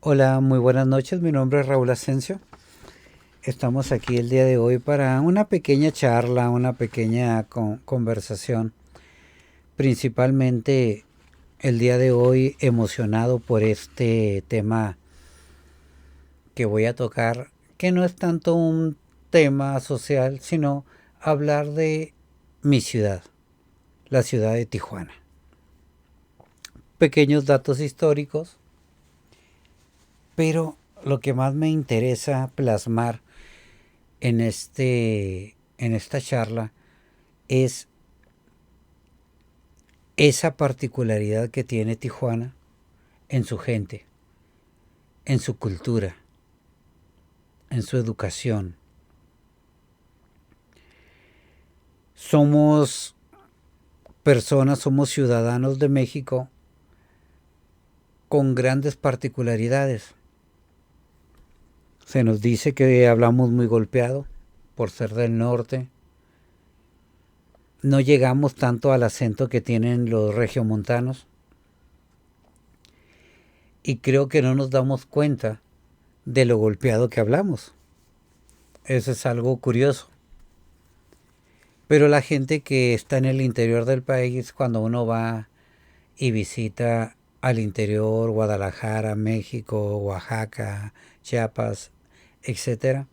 Hola, muy buenas noches. Mi nombre es Raúl Asensio. Estamos aquí el día de hoy para una pequeña charla, una pequeña conversación. Principalmente el día de hoy emocionado por este tema que voy a tocar, que no es tanto un tema social, sino hablar de mi ciudad, la ciudad de Tijuana. Pequeños datos históricos, pero lo que más me interesa plasmar en esta charla es esa particularidad que tiene Tijuana en su gente, en su cultura, en su educación. Somos personas, somos ciudadanos de México con grandes particularidades. Se nos dice que hablamos muy golpeado por ser del norte. No llegamos tanto al acento que tienen los regiomontanos. Y creo que no nos damos cuenta de lo golpeado que hablamos. Eso es algo curioso. Pero la gente que está en el interior del país, cuando uno va y visita al interior, Guadalajara, México, Oaxaca, Chiapas, etcétera,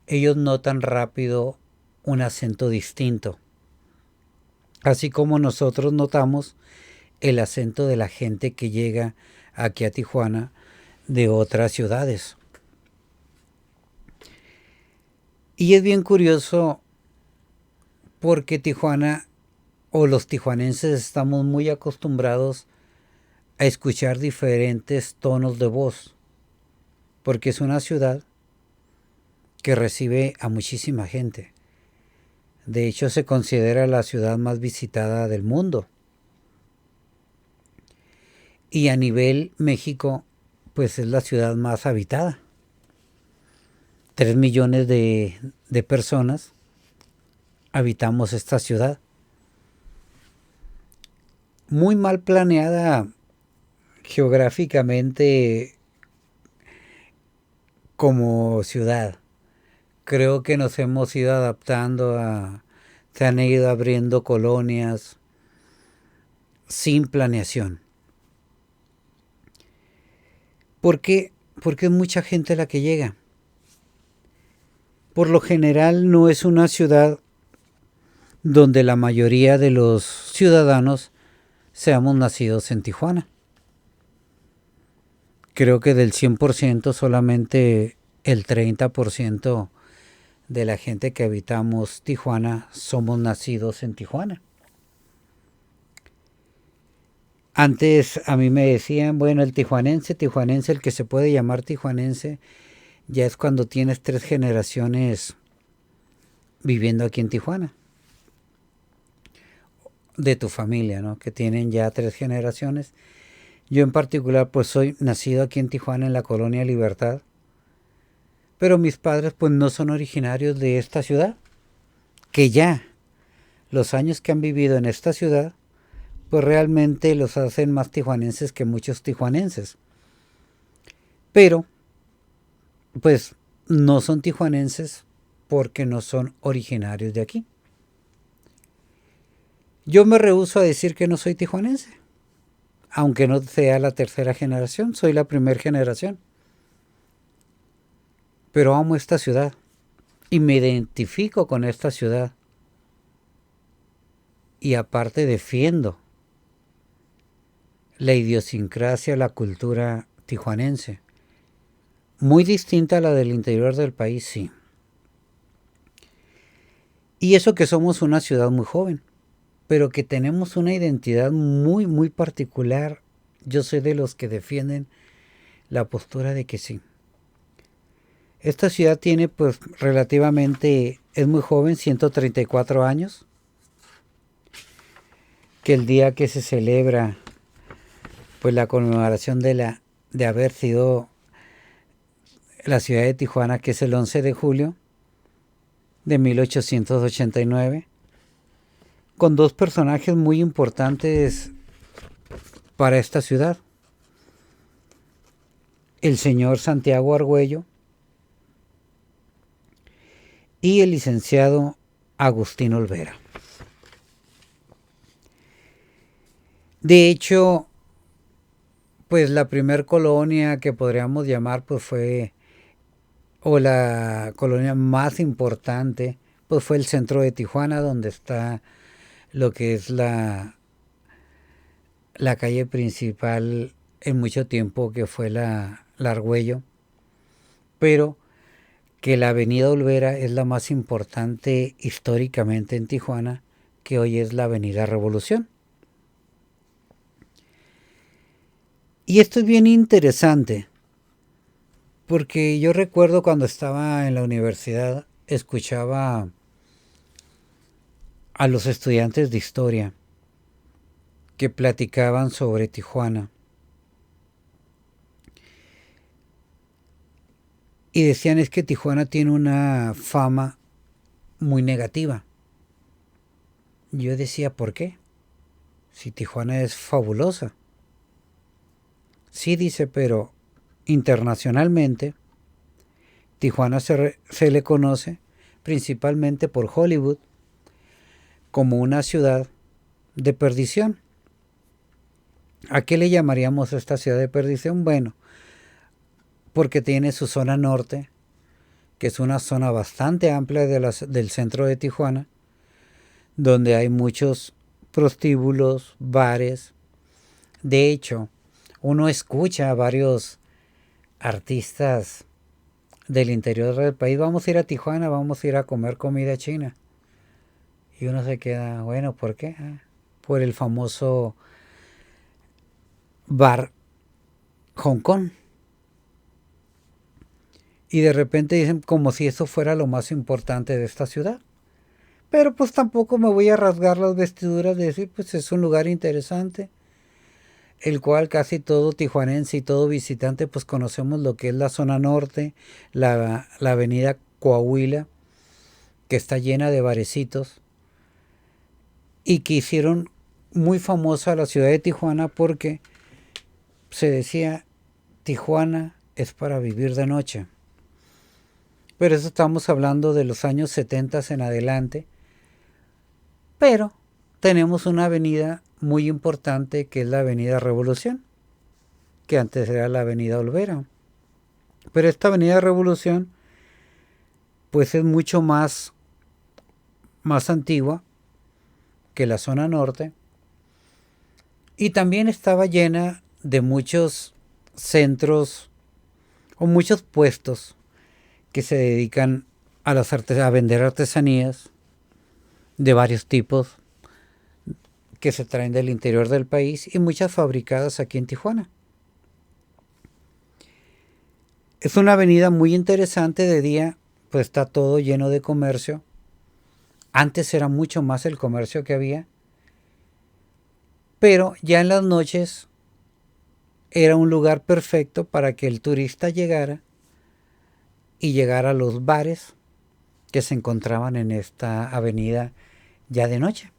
ellos notan rápido un acento distinto. Así como nosotros notamos el acento de la gente que llega aquí a Tijuana de otras ciudades. Y es bien curioso porque Tijuana o los tijuanenses estamos muy acostumbrados a escuchar diferentes tonos de voz, porque es una ciudad que recibe a muchísima gente. De hecho, se considera la ciudad más visitada del mundo. Y a nivel México, pues es la ciudad más habitada. 3 millones de personas habitamos esta ciudad. Muy mal planeada geográficamente como ciudad. Creo que nos hemos ido adaptando se han ido abriendo colonias sin planeación. ¿Por qué? Porque es mucha gente la que llega. Por lo general no es una ciudad donde la mayoría de los ciudadanos seamos nacidos en Tijuana. Creo que del 100% solamente el 30% de la gente que habitamos Tijuana somos nacidos en Tijuana. Antes a mí me decían, bueno, el tijuanense, el que se puede llamar tijuanense, ya es cuando tienes 3 generaciones viviendo aquí en Tijuana. De tu familia, ¿no? Que tienen ya 3 generaciones. Yo en particular, pues soy nacido aquí en Tijuana, en la Colonia Libertad. Pero mis padres, pues no son originarios de esta ciudad. Que ya los años que han vivido en esta ciudad, pues realmente los hacen más tijuanenses que muchos tijuanenses. Pero, pues no son tijuanenses porque no son originarios de aquí. Yo me rehúso a decir que no soy tijuanense, aunque no sea la 3.ª generación, soy la 1.ª generación. Pero amo esta ciudad y me identifico con esta ciudad. Y aparte defiendo la idiosincrasia, la cultura tijuanense. Muy distinta a la del interior del país, sí. Y eso que somos una ciudad muy joven, pero que tenemos una identidad muy, muy particular. Yo soy de los que defienden la postura de que sí. Esta ciudad tiene pues relativamente, es muy joven, 134 años, que el día que se celebra pues la conmemoración de haber sido la ciudad de Tijuana, que es el 11 de julio de 1889, con dos personajes muy importantes para esta ciudad. el señor Santiago Argüello y el licenciado Agustín Olvera. De hecho, pues la primer colonia que podríamos llamar pues fue, o la colonia más importante, pues fue el centro de Tijuana, donde está lo que es la calle principal en mucho tiempo, que fue la Argüello, pero que la avenida Olvera es la más importante históricamente en Tijuana, que hoy es la avenida Revolución. Y esto es bien interesante, porque yo recuerdo cuando estaba en la universidad, escuchaba a los estudiantes de historia que platicaban sobre Tijuana y decían es que Tijuana tiene una fama muy negativa. Yo decía, ¿por qué? Si Tijuana es fabulosa. Sí, dice, pero internacionalmente Tijuana se le conoce principalmente por Hollywood como una ciudad de perdición. ¿A qué le llamaríamos esta ciudad de perdición? Bueno, porque tiene su zona norte, que es una zona bastante amplia del centro de Tijuana, donde hay muchos prostíbulos, bares. De hecho, uno escucha a varios artistas del interior del país, vamos a ir a Tijuana, vamos a ir a comer comida china. Y uno se queda, bueno, ¿por qué? Por el famoso bar Hong Kong. Y de repente dicen como si eso fuera lo más importante de esta ciudad. Pero pues tampoco me voy a rasgar las vestiduras de decir, pues es un lugar interesante, el cual casi todo tijuanense y todo visitante pues conocemos lo que es la zona norte, la avenida Coahuila, que está llena de barecitos y que hicieron muy famosa la ciudad de Tijuana porque se decía Tijuana es para vivir de noche. Pero eso estamos hablando de los años 70 en adelante. Pero tenemos una avenida muy importante que es la avenida Revolución, que antes era la avenida Olvera. Pero esta avenida Revolución pues es mucho más antigua que la zona norte y también estaba llena de muchos centros o muchos puestos que se dedican a vender artesanías de varios tipos que se traen del interior del país y muchas fabricadas aquí en Tijuana. Es una avenida muy interesante de día, pues está todo lleno de comercio. Antes era mucho más el comercio que había, pero ya en las noches era un lugar perfecto para que el turista llegara y llegara a los bares que se encontraban en esta avenida ya de noche.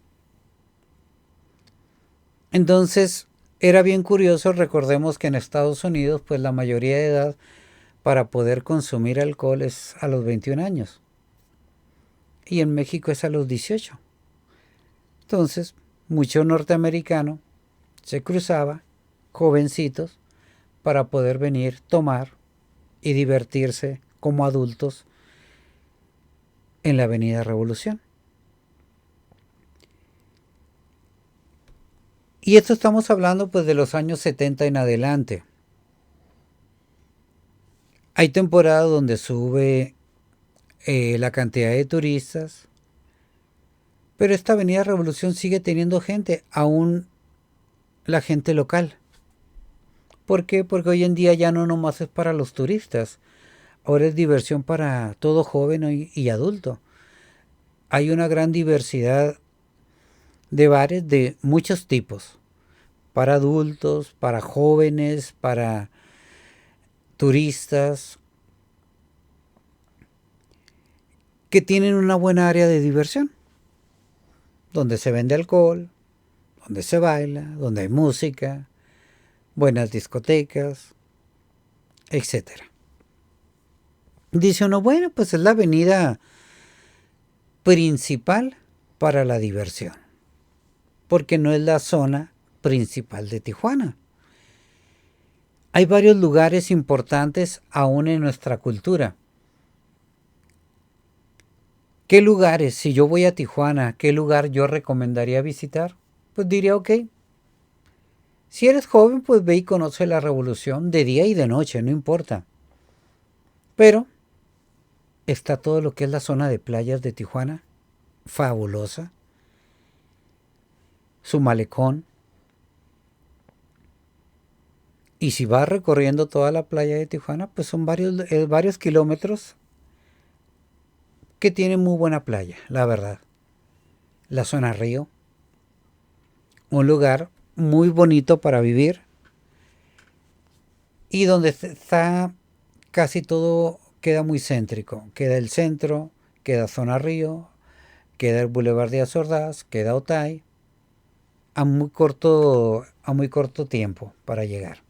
Entonces era bien curioso, recordemos que en Estados Unidos pues la mayoría de edad para poder consumir alcohol es a los 21 años y en México es a los 18. Entonces mucho norteamericano se cruzaba, jovencitos, para poder venir, tomar y divertirse como adultos en la Avenida Revolución. Y esto estamos hablando pues de los años 70 en adelante. Hay temporadas donde sube la cantidad de turistas, pero esta Avenida Revolución sigue teniendo gente, aún la gente local. ¿Por qué? Porque hoy en día ya no nomás es para los turistas, ahora es diversión para todo joven y adulto. Hay una gran diversidad de bares de muchos tipos, para adultos, para jóvenes, para turistas, que tienen una buena área de diversión, donde se vende alcohol, donde se baila, donde hay música, buenas discotecas, etcétera. Dice uno, bueno, pues es la avenida principal para la diversión, porque no es la zona principal de Tijuana. Hay varios lugares importantes aún en nuestra cultura. ¿Qué lugares, si yo voy a Tijuana, qué lugar yo recomendaría visitar? Pues diría, ok, si eres joven, pues ve y conoce la Revolución de día y de noche, no importa. Pero está todo lo que es la zona de playas de Tijuana, fabulosa. Su malecón. Y si vas recorriendo toda la playa de Tijuana, pues son varios kilómetros que tienen muy buena playa, la verdad. La zona Río, un lugar muy bonito para vivir y donde está casi todo queda muy céntrico. Queda el centro, queda zona Río, queda el Boulevard de Azordaz, queda Otay, a muy corto tiempo para llegar.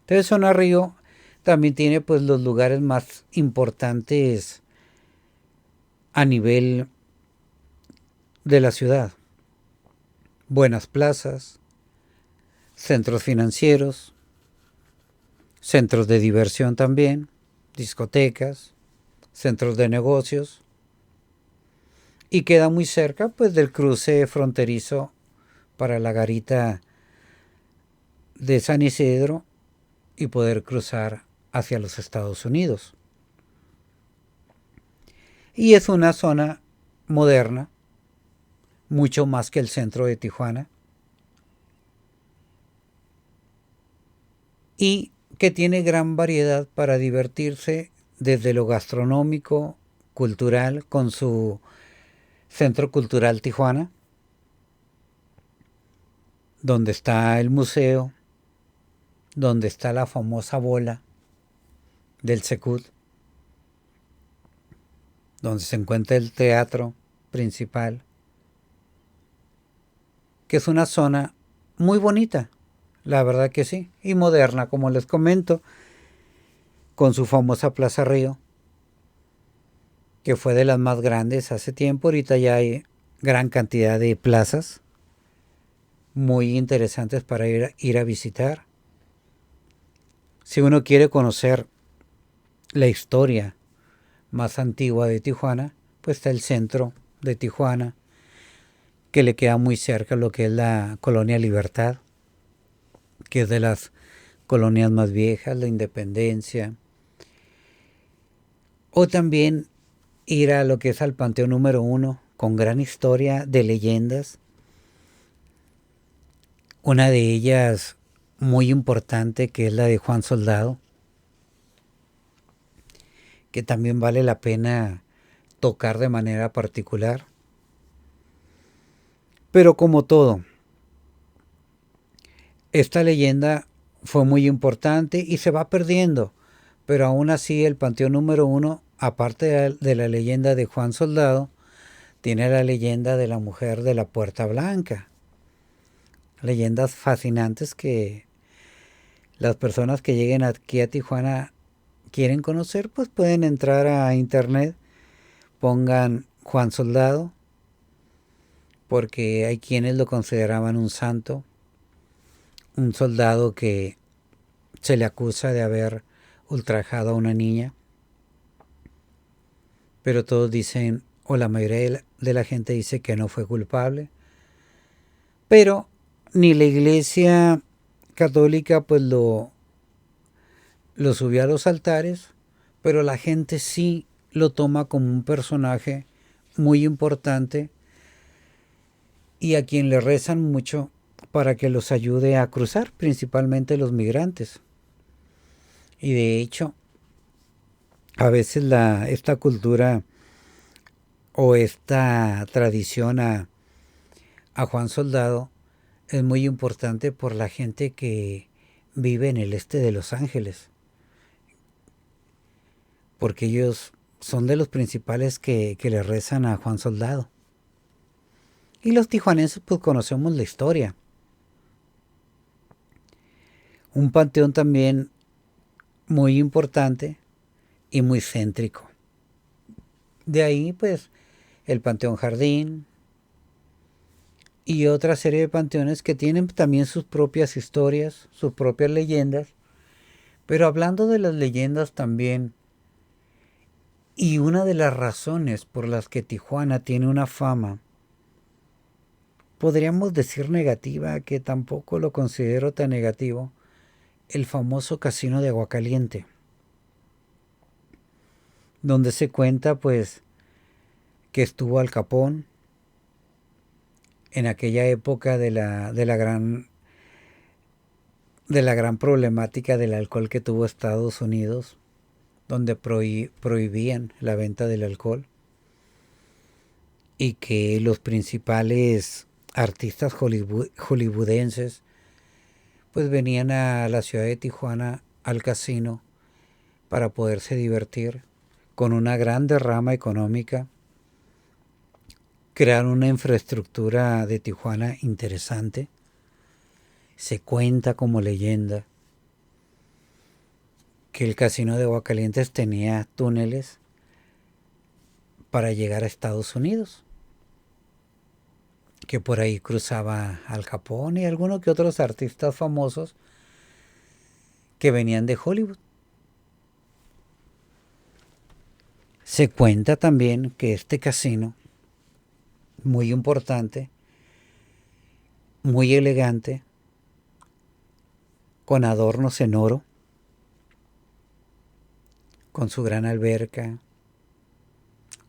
Entonces zona Río también tiene pues los lugares más importantes a nivel de la ciudad. Buenas plazas, centros financieros, centros de diversión también, discotecas, centros de negocios, y queda muy cerca pues del cruce fronterizo para la garita de San Isidro y poder cruzar hacia los Estados Unidos. Y es una zona moderna, mucho más que el centro de Tijuana, y que tiene gran variedad para divertirse desde lo gastronómico, cultural, con su Centro Cultural Tijuana, donde está el museo, donde está la famosa bola del Secut, donde se encuentra el teatro principal, que es una zona muy bonita, la verdad que sí, y moderna, como les comento, con su famosa Plaza Río, que fue de las más grandes hace tiempo. Ahorita ya hay gran cantidad de plazas muy interesantes para ir a visitar. Si uno quiere conocer la historia más antigua de Tijuana, pues está el centro de Tijuana, que le queda muy cerca lo que es la Colonia Libertad, que es de las colonias más viejas, la Independencia. O también ir a lo que es al Panteón número 1, con gran historia de leyendas. Una de ellas muy importante, que es la de Juan Soldado, que también vale la pena tocar de manera particular. Pero como todo, esta leyenda fue muy importante y se va perdiendo. Pero aún así el Panteón número 1, aparte de la leyenda de Juan Soldado, tiene la leyenda de la mujer de la Puerta Blanca. Leyendas fascinantes que las personas que lleguen aquí a Tijuana quieren conocer, pues pueden entrar a internet, pongan Juan Soldado, porque hay quienes lo consideraban un santo, un soldado que se le acusa de haber ultrajado a una niña, pero todos dicen, o la mayoría de la gente dice que no fue culpable, pero ni la Iglesia Católica pues lo subió a los altares, pero la gente sí lo toma como un personaje muy importante y a quien le rezan mucho para que los ayude a cruzar, principalmente los migrantes. Y de hecho, a veces esta cultura o esta tradición a Juan Soldado es muy importante por la gente que vive en el este de Los Ángeles, porque ellos son de los principales que le rezan a Juan Soldado. Y los tijuanenses pues conocemos la historia. Un panteón también muy importante y muy céntrico. De ahí pues el Panteón Jardín y otra serie de panteones que tienen también sus propias historias, sus propias leyendas. Pero hablando de las leyendas también, y una de las razones por las que Tijuana tiene una fama, podríamos decir negativa, que tampoco lo considero tan negativo, el famoso casino de Aguacaliente, donde se cuenta pues que estuvo Al Capone en aquella época de la gran problemática del alcohol que tuvo Estados Unidos, donde prohibían la venta del alcohol y que los principales artistas hollywoodenses pues venían a la ciudad de Tijuana al casino para poderse divertir con una gran derrama económica, crear una infraestructura de Tijuana interesante. Se cuenta como leyenda que el casino de Aguascalientes tenía túneles para llegar a Estados Unidos, que por ahí cruzaba Al Capone y algunos que otros artistas famosos que venían de Hollywood. Se cuenta también que este casino, muy importante, muy elegante, con adornos en oro, con su gran alberca,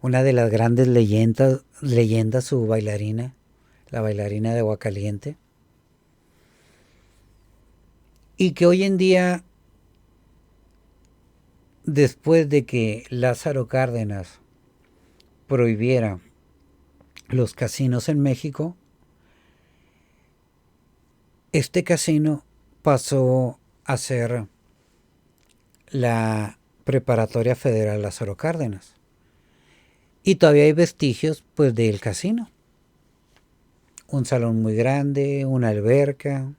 una de las grandes leyendas su bailarina, la bailarina de Aguacaliente, y que hoy en día, después de que Lázaro Cárdenas prohibiera los casinos en México, este casino pasó a ser la Preparatoria Federal Lázaro Cárdenas. Y todavía hay vestigios pues del casino. Un salón muy grande, una alberca,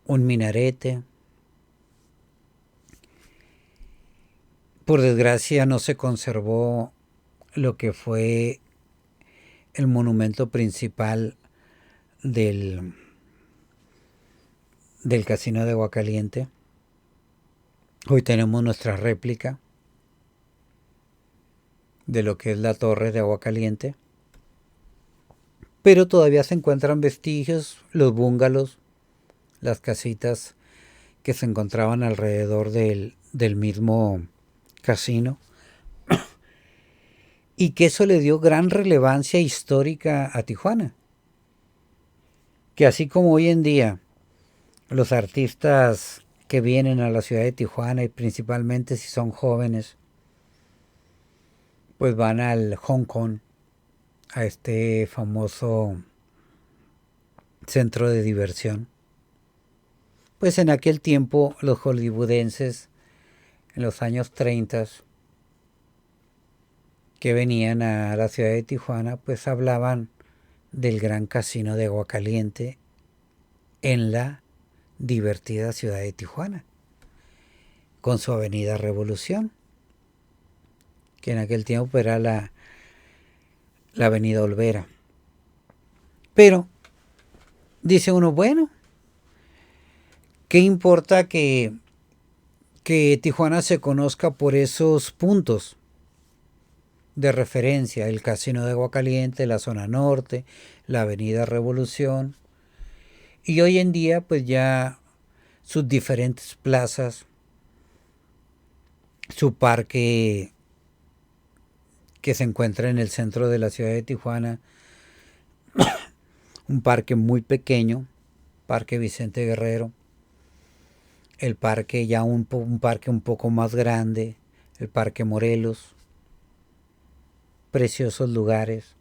un minarete. Por desgracia no se conservó lo que fue el monumento principal del casino de Aguacaliente. Hoy tenemos nuestra réplica de lo que es la torre de Aguacaliente, pero todavía se encuentran vestigios, los búngalos, las casitas que se encontraban alrededor del mismo casino, y que eso le dio gran relevancia histórica a Tijuana, que así como hoy en día los artistas que vienen a la ciudad de Tijuana, y principalmente si son jóvenes, pues van al Hong Kong, a este famoso centro de diversión. Pues en aquel tiempo los hollywoodenses, en los años 30, que venían a la ciudad de Tijuana, pues hablaban del gran casino de Aguacaliente en la divertida ciudad de Tijuana, con su avenida Revolución, que en aquel tiempo era la avenida Olvera. Pero dice uno, bueno, ¿qué importa que Tijuana se conozca por esos puntos de referencia? El casino de Aguacaliente, la zona norte, la avenida Revolución, y hoy en día pues ya sus diferentes plazas, su parque que se encuentra en el centro de la ciudad de Tijuana, un parque muy pequeño, Parque Vicente Guerrero, el parque ya un parque un poco más grande, el Parque Morelos, preciosos lugares.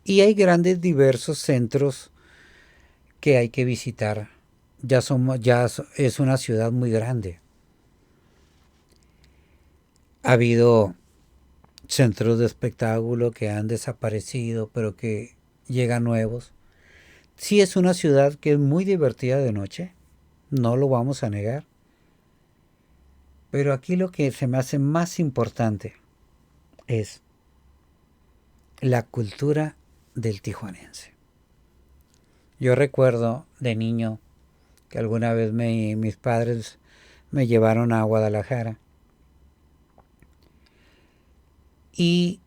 Y hay grandes diversos centros que hay que visitar. Ya es una ciudad muy grande. Ha habido centros de espectáculo que han desaparecido, pero que llegan nuevos. Sí, es una ciudad que es muy divertida de noche. no lo vamos a negar. Pero aquí lo que se me hace más importante es la cultura del tijuanense. Yo recuerdo de niño que alguna vez mis padres me llevaron a Guadalajara y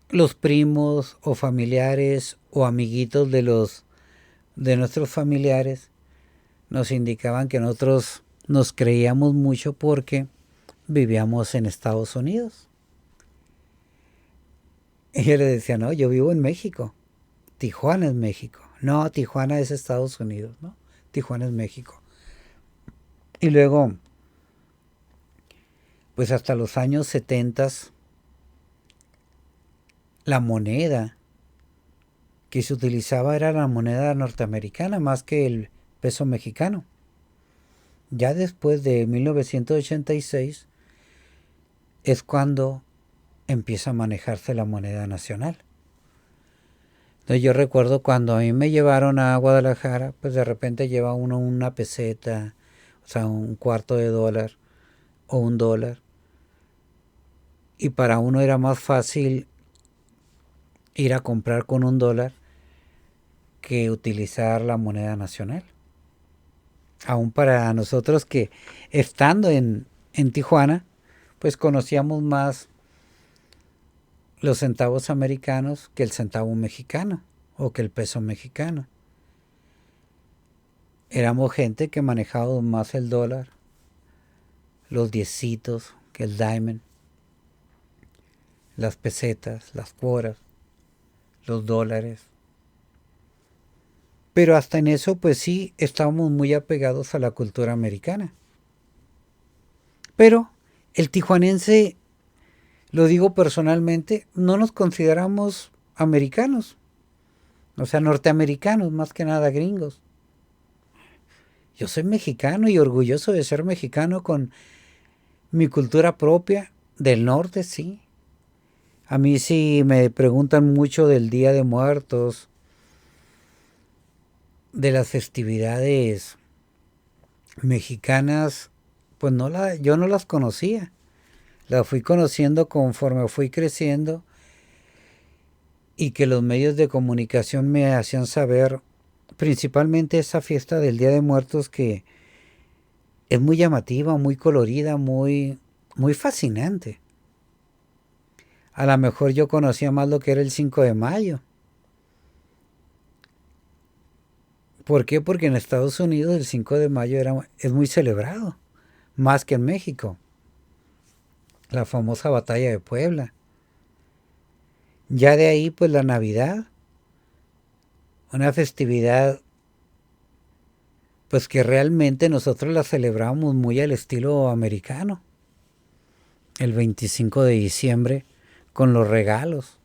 los primos o familiares o amiguitos de nuestros familiares nos indicaban que nosotros nos creíamos mucho porque vivíamos en Estados Unidos. Y yo le decía, no, yo vivo en México. Tijuana es México. No, Tijuana es Estados Unidos, ¿no? Tijuana es México. Y luego, pues hasta los años 70, la moneda que se utilizaba era la moneda norteamericana más que el peso mexicano. Ya después de 1986 es cuando empieza a manejarse la moneda nacional. Entonces yo recuerdo cuando a mí me llevaron a Guadalajara, pues de repente lleva uno una peseta, o sea, un cuarto de dólar o un dólar. Y para uno era más fácil ir a comprar con un dólar que utilizar la moneda nacional. Aún para nosotros que estando en Tijuana, pues conocíamos más los centavos americanos que el centavo mexicano o que el peso mexicano. Éramos gente que manejábamos más el dólar, los diecitos, que el diamond, las pesetas, las cuoras, los dólares. Pero hasta en eso, pues sí, estábamos muy apegados a la cultura americana. Pero el tijuanense, lo digo personalmente, no nos consideramos americanos. O sea, norteamericanos, más que nada gringos. Yo soy mexicano y orgulloso de ser mexicano con mi cultura propia del norte, sí. A mí sí me preguntan mucho del Día de Muertos, de las festividades mexicanas, pues yo no las conocía. Las fui conociendo conforme fui creciendo y que los medios de comunicación me hacían saber, principalmente esa fiesta del Día de Muertos que es muy llamativa, muy colorida, muy fascinante. A lo mejor yo conocía más lo que era el 5 de mayo. ¿Por qué? Porque en Estados Unidos el 5 de mayo es muy celebrado, más que en México. La famosa batalla de Puebla. Ya de ahí, pues la Navidad, una festividad pues que realmente nosotros la celebramos muy al estilo americano. El 25 de diciembre con los regalos.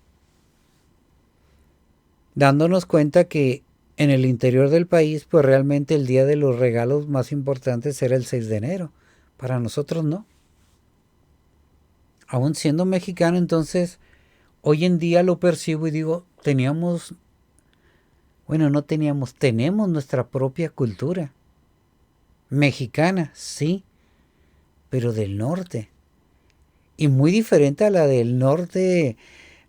Dándonos cuenta que en el interior del país, pues realmente el día de los regalos más importantes era el 6 de enero. Para nosotros no. Aún siendo mexicano, entonces, hoy en día lo percibo y digo, tenemos nuestra propia cultura. Mexicana, sí, pero del norte. Y muy diferente a la del norte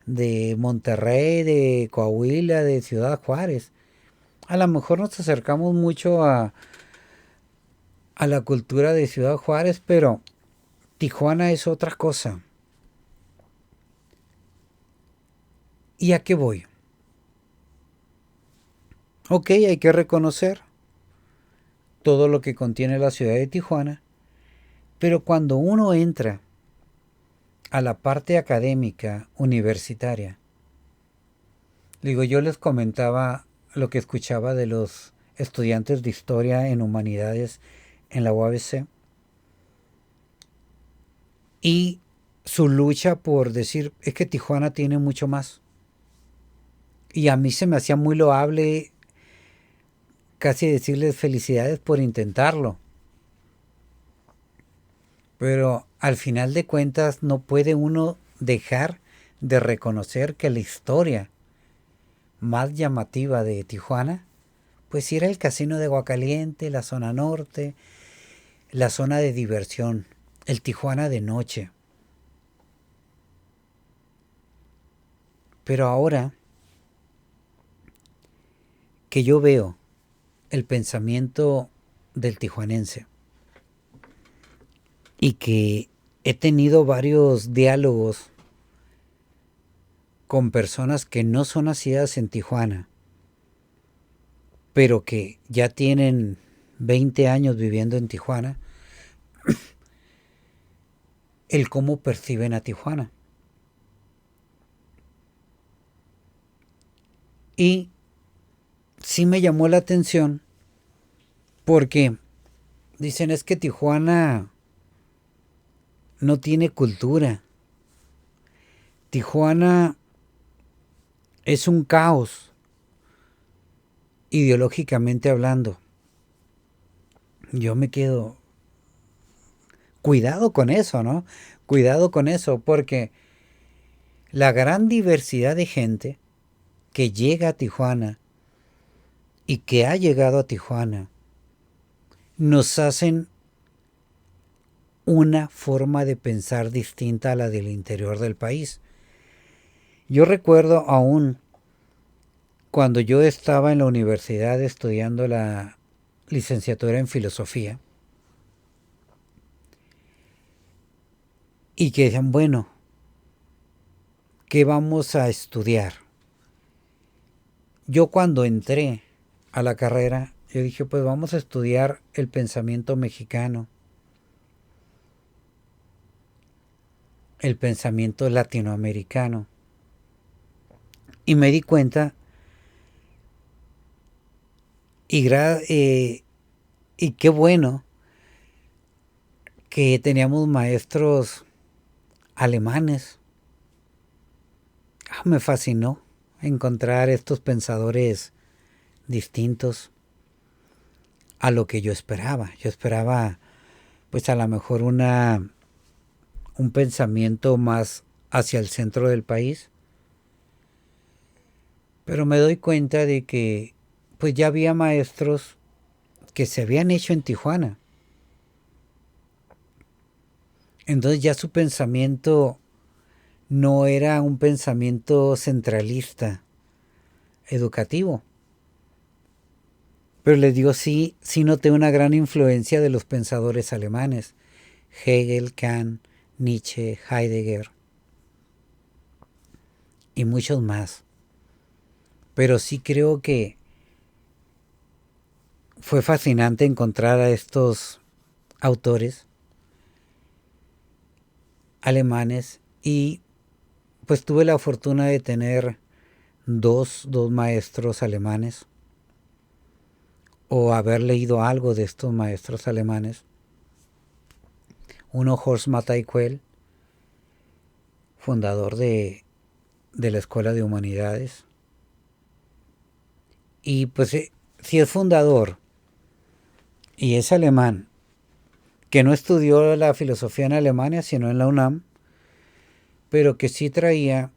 de Monterrey, de Coahuila, de Ciudad Juárez. A lo mejor nos acercamos mucho a la cultura de Ciudad Juárez, pero Tijuana es otra cosa. ¿Y a qué voy? Ok, hay que reconocer todo lo que contiene la ciudad de Tijuana, pero cuando uno entra a la parte académica, universitaria, digo, yo les comentaba lo que escuchaba de los estudiantes de historia en humanidades en la UABC y su lucha por decir, es que Tijuana tiene mucho más. Y a mí se me hacía muy loable casi decirles felicidades por intentarlo. Pero al final de cuentas no puede uno dejar de reconocer que la historia más llamativa de Tijuana Pues ir al casino de Aguacaliente, la zona norte, la zona de diversión, el Tijuana de noche. Pero ahora que yo veo el pensamiento del tijuanense y que he tenido varios diálogos con personas que no son nacidas en Tijuana, pero que ya tienen 20 años viviendo en Tijuana, el cómo perciben a Tijuana. Y sí me llamó la atención porque dicen es que Tijuana no tiene cultura. Tijuana es un caos, ideológicamente hablando. Yo me quedo, cuidado con eso, ¿no? Cuidado con eso, porque la gran diversidad de gente que llega a Tijuana y que ha llegado a Tijuana nos hacen una forma de pensar distinta a la del interior del país. Yo recuerdo aún cuando yo estaba en la universidad estudiando la licenciatura en filosofía y que decían, bueno, ¿qué vamos a estudiar? Yo cuando entré a la carrera, yo dije, pues vamos a estudiar el pensamiento mexicano, el pensamiento latinoamericano. Y me di cuenta, y qué bueno que teníamos maestros alemanes. Me fascinó encontrar estos pensadores distintos a lo que yo esperaba. Yo esperaba, pues a lo mejor un pensamiento más hacia el centro del país. Pero me doy cuenta de que pues ya había maestros que se habían hecho en Tijuana. Entonces ya su pensamiento no era un pensamiento centralista, educativo. Pero les digo, sí noté una gran influencia de los pensadores alemanes. Hegel, Kant, Nietzsche, Heidegger y muchos más. Pero sí creo que fue fascinante encontrar a estos autores alemanes y pues tuve la fortuna de tener dos maestros alemanes o haber leído algo de estos maestros alemanes. Uno, Horst Mattei Quell, fundador de la Escuela de Humanidades. Y pues si es fundador y es alemán, que no estudió la filosofía en Alemania, sino en la UNAM, pero que sí traía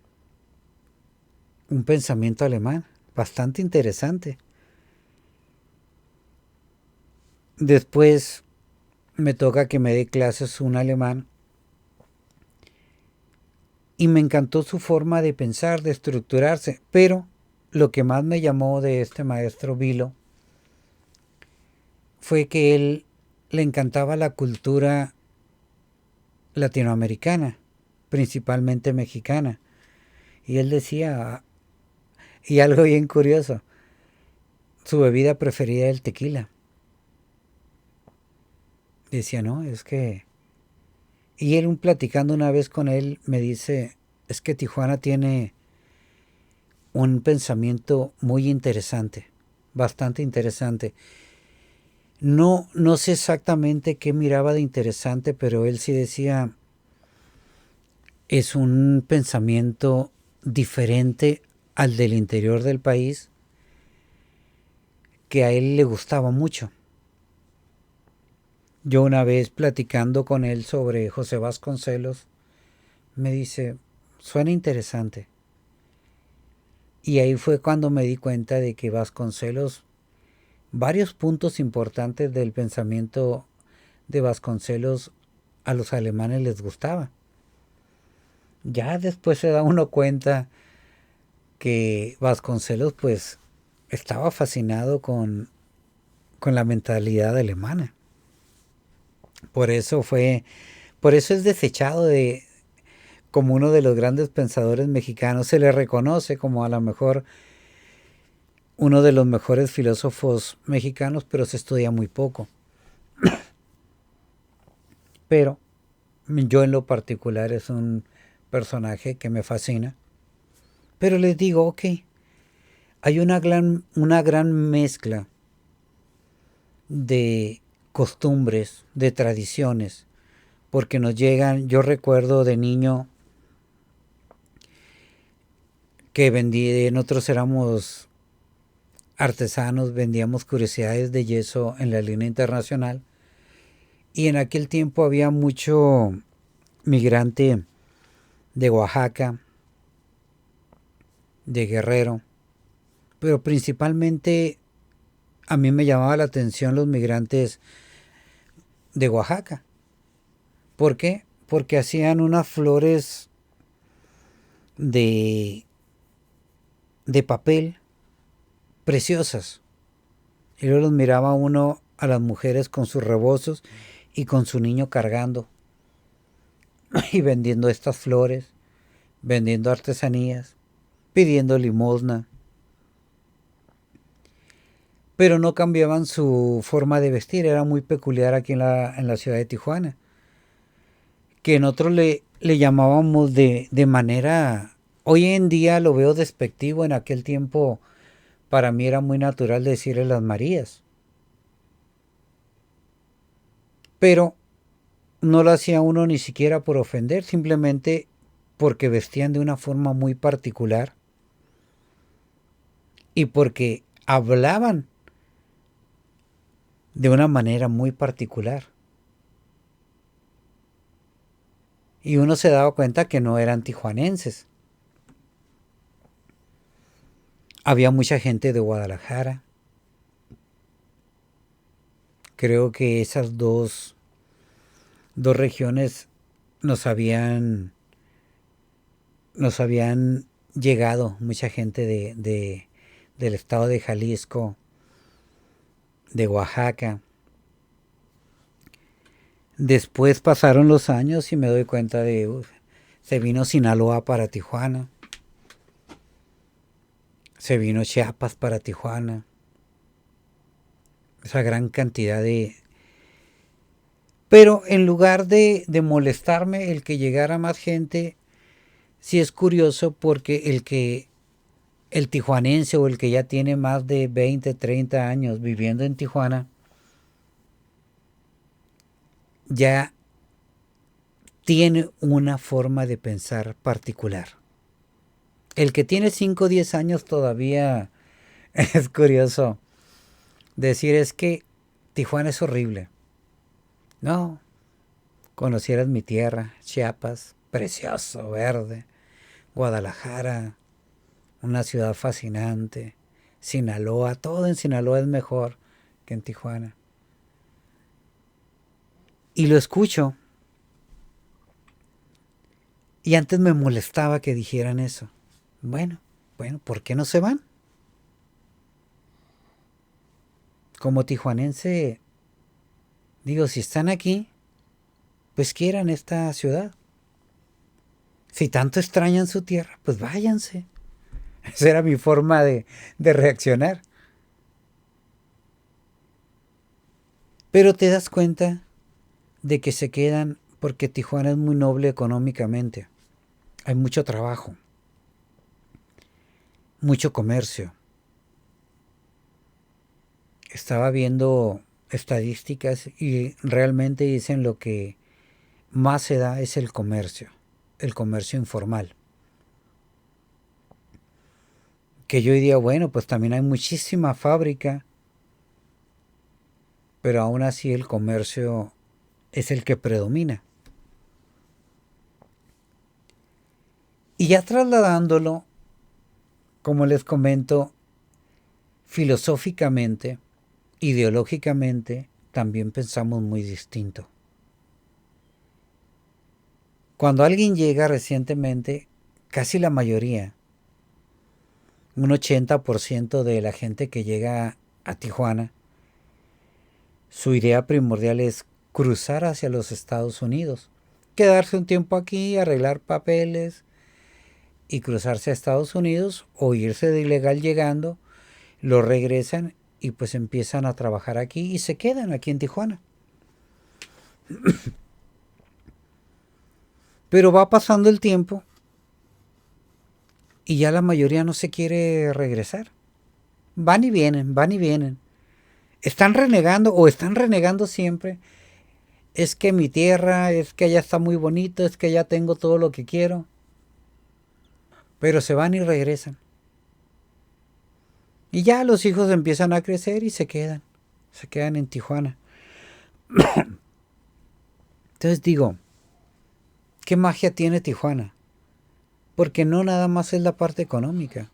un pensamiento alemán bastante interesante. Después me toca que me dé clases un alemán y me encantó su forma de pensar, de estructurarse, pero lo que más me llamó de este maestro Vilo fue que él le encantaba la cultura latinoamericana, principalmente mexicana. Y él decía, y algo bien curioso, su bebida preferida era el tequila. Decía, no, es que... Y él platicando una vez con él me dice, es que Tijuana tiene un pensamiento muy interesante, bastante interesante. No sé exactamente qué miraba de interesante, pero él sí decía, es un pensamiento diferente al del interior del país que a él le gustaba mucho. Yo una vez platicando con él sobre José Vasconcelos, me dice, suena interesante. Y ahí fue cuando me di cuenta de que Vasconcelos varios puntos importantes del pensamiento de Vasconcelos a los alemanes les gustaba. Ya después se da uno cuenta que Vasconcelos pues estaba fascinado con la mentalidad alemana. Por eso es desechado como uno de los grandes pensadores mexicanos. Se le reconoce como a lo mejor uno de los mejores filósofos mexicanos, pero se estudia muy poco. Pero yo en lo particular es un personaje que me fascina. Pero les digo, ok, hay una gran mezcla de costumbres, de tradiciones, porque nos llegan, yo recuerdo de niño que nosotros éramos artesanos, vendíamos curiosidades de yeso en la línea internacional, y en aquel tiempo había mucho migrante de Oaxaca, de Guerrero, pero principalmente a mí me llamaba la atención los migrantes de Oaxaca. ¿Por qué? Porque hacían unas flores de, de papel preciosas. Y luego los miraba uno a las mujeres con sus rebozos y con su niño cargando y vendiendo estas flores, vendiendo artesanías, pidiendo limosna. Pero no cambiaban su forma de vestir, era muy peculiar aquí en la ciudad de Tijuana. Que nosotros le llamábamos de manera, hoy en día lo veo despectivo, en aquel tiempo para mí era muy natural decirle las Marías. Pero no lo hacía uno ni siquiera por ofender, simplemente porque vestían de una forma muy particular y porque hablaban de una manera muy particular. Y uno se daba cuenta que no eran tijuanenses. Había mucha gente de Guadalajara. Creo que esas dos regiones nos habían llegado mucha gente del estado de Jalisco, de Oaxaca. Después pasaron los años y me doy cuenta se vino Sinaloa para Tijuana, se vino Chiapas para Tijuana, esa gran cantidad de... Pero en lugar de molestarme el que llegara más gente, sí es curioso porque el tijuanense o el que ya tiene más de 20, 30 años viviendo en Tijuana, ya tiene una forma de pensar particular. El que tiene 5 o 10 años todavía es curioso decir es que Tijuana es horrible. No, conocieras mi tierra, Chiapas, precioso, verde, Guadalajara, una ciudad fascinante, Sinaloa, todo en Sinaloa es mejor que en Tijuana. Y lo escucho. Y antes me molestaba que dijeran eso. Bueno, ¿por qué no se van? Como tijuanense, digo, si están aquí, pues quieran esta ciudad. Si tanto extrañan su tierra, pues váyanse. Esa era mi forma de reaccionar. Pero te das cuenta de que se quedan porque Tijuana es muy noble económicamente. Hay mucho trabajo, mucho comercio. Estaba viendo estadísticas y realmente dicen lo que más se da es el comercio informal. Que yo diría, bueno, pues también hay muchísima fábrica, pero aún así el comercio es el que predomina. Y ya trasladándolo, como les comento, filosóficamente, ideológicamente también pensamos muy distinto. Cuando alguien llega recientemente, casi la mayoría, un 80% de la gente que llega a Tijuana, su idea primordial es cruzar hacia los Estados Unidos, quedarse un tiempo aquí, arreglar papeles y cruzarse a Estados Unidos o irse de ilegal llegando, lo regresan y pues empiezan a trabajar aquí y se quedan aquí en Tijuana. Pero va pasando el tiempo y ya la mayoría no se quiere regresar. Van y vienen, van y vienen. Están renegando o están renegando siempre. Es que mi tierra, es que allá está muy bonito, es que ya tengo todo lo que quiero. Pero se van y regresan. Y ya los hijos empiezan a crecer y se quedan. Se quedan en Tijuana. Entonces digo, ¿qué magia tiene Tijuana? Porque no nada más es la parte económica.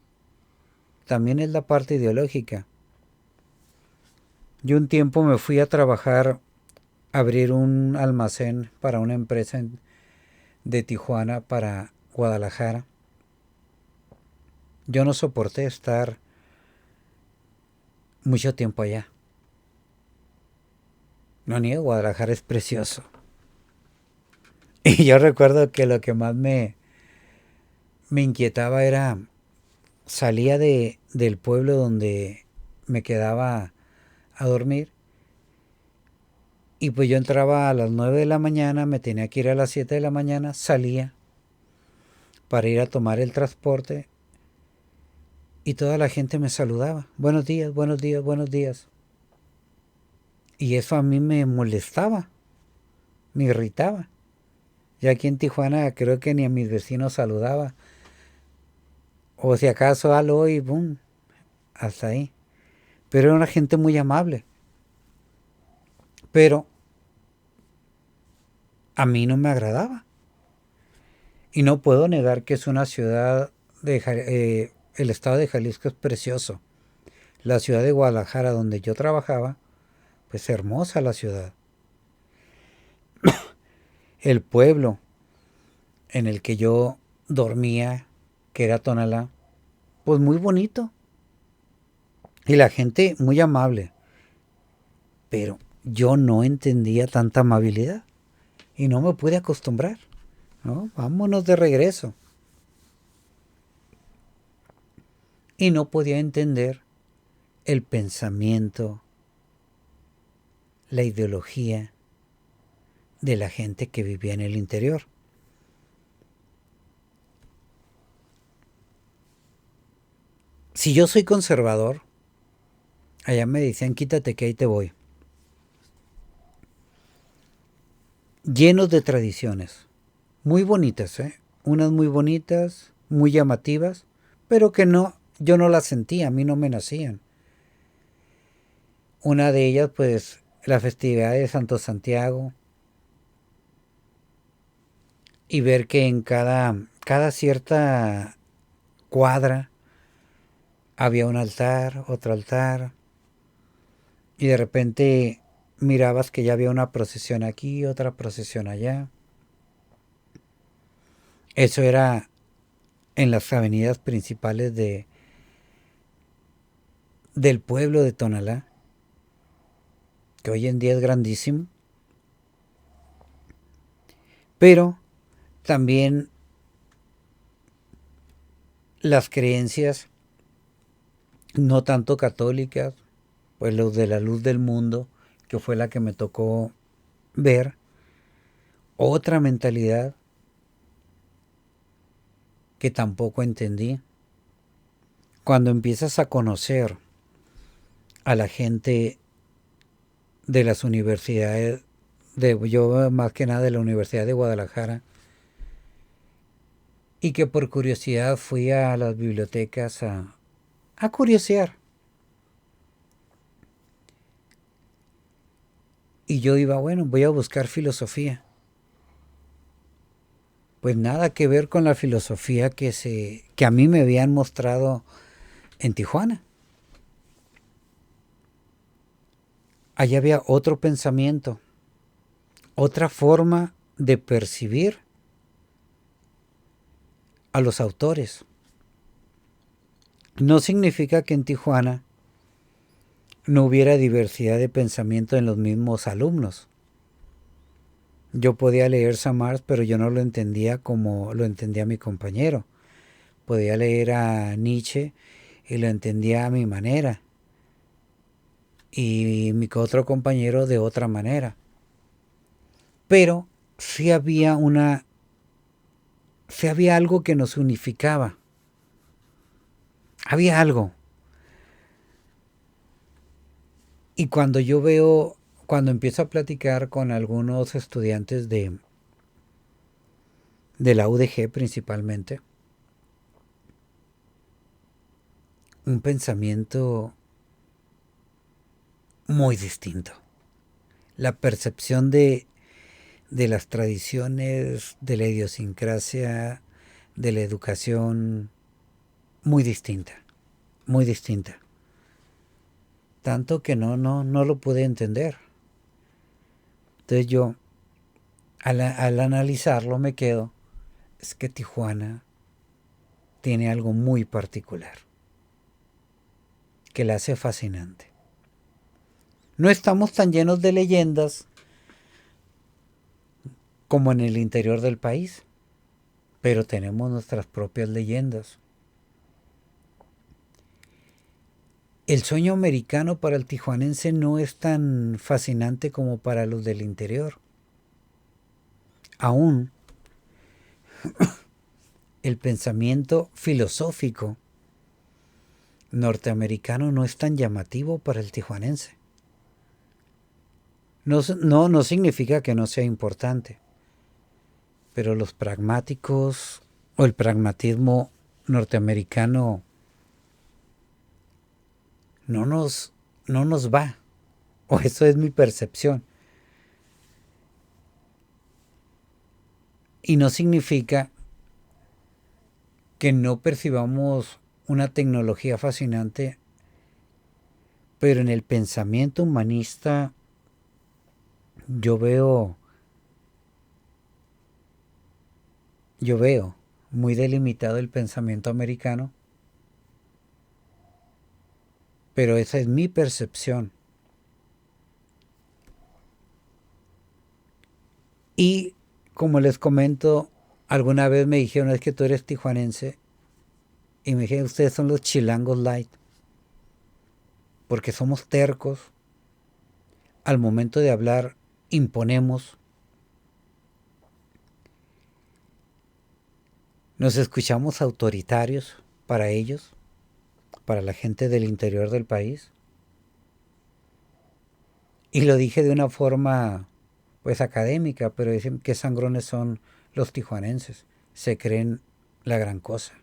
También es la parte ideológica. Yo un tiempo me fui a trabajar, a abrir un almacén para una empresa de Tijuana para Guadalajara. Yo no soporté estar mucho tiempo allá. No niego, Guadalajara es precioso. Y yo recuerdo que lo que más me inquietaba era, salía del pueblo donde me quedaba a dormir y pues yo entraba a las 9 de la mañana, me tenía que ir a las 7 de la mañana, salía para ir a tomar el transporte y toda la gente me saludaba. Buenos días, buenos días, buenos días. Y eso a mí me molestaba, me irritaba. Ya aquí en Tijuana creo que ni a mis vecinos saludaba. O si acaso algo y boom, hasta ahí. Pero era una gente muy amable. Pero a mí no me agradaba. Y no puedo negar que es una ciudad el estado de Jalisco es precioso. La ciudad de Guadalajara donde yo trabajaba, pues hermosa la ciudad. El pueblo en el que yo dormía, que era Tonalá, pues muy bonito. Y la gente muy amable. Pero yo no entendía tanta amabilidad. Y no me pude acostumbrar. ¿No? Vámonos de regreso. Y no podía entender el pensamiento, la ideología de la gente que vivía en el interior. Si yo soy conservador, allá me decían quítate que ahí te voy. Llenos de tradiciones, muy bonitas, ¿eh? Unas muy bonitas, muy llamativas, pero que no, yo no las sentía, a mí no me nacían. Una de ellas, pues, la festividad de Santo Santiago, y ver que en cada cierta cuadra había un altar, otro altar, y de repente mirabas que ya había una procesión aquí, otra procesión allá. Eso era en las avenidas principales del pueblo de Tonalá, que hoy en día es grandísimo, pero también las creencias no tanto católicas, pues los de la luz del mundo, que fue la que me tocó ver, otra mentalidad que tampoco entendí. Cuando empiezas a conocer a la gente de las universidades, yo más que nada de la Universidad de Guadalajara, y que por curiosidad fui a las bibliotecas a curiosear. Y yo iba, bueno, voy a buscar filosofía. Pues nada que ver con la filosofía que a mí me habían mostrado en Tijuana. allá había otro pensamiento, otra forma de percibir a los autores. No significa que en Tijuana no hubiera diversidad de pensamiento en los mismos alumnos. Yo podía leer Samars, pero yo no lo entendía como lo entendía mi compañero. Podía leer a Nietzsche y lo entendía a mi manera. Y mi otro compañero de otra manera. Pero sí había algo que nos unificaba. Había algo. Y cuando empiezo a platicar con algunos estudiantes de la UDG principalmente, un pensamiento muy distinto. La percepción de las tradiciones, de la idiosincrasia, de la educación, muy distinta, muy distinta. Tanto que no lo pude entender. Entonces yo, al analizarlo, me quedo, es que Tijuana tiene algo muy particular, que la hace fascinante. No estamos tan llenos de leyendas como en el interior del país, pero tenemos nuestras propias leyendas. El sueño americano para el tijuanense no es tan fascinante como para los del interior. Aún el pensamiento filosófico norteamericano no es tan llamativo para el tijuanense. No significa que no sea importante, pero los pragmáticos o el pragmatismo norteamericano no nos va, o eso es mi percepción. Y no significa que no percibamos una tecnología fascinante, pero en el pensamiento humanista yo veo muy delimitado el pensamiento americano, pero esa es mi percepción. Y como les comento, alguna vez me dijeron, es que tú eres tijuanense, y me dijeron, ustedes son los chilangos light, porque somos tercos, al momento de hablar imponemos, nos escuchamos autoritarios para ellos, para la gente del interior del país. Y lo dije de una forma pues académica, pero dicen que sangrones son los tijuanenses, se creen la gran cosa.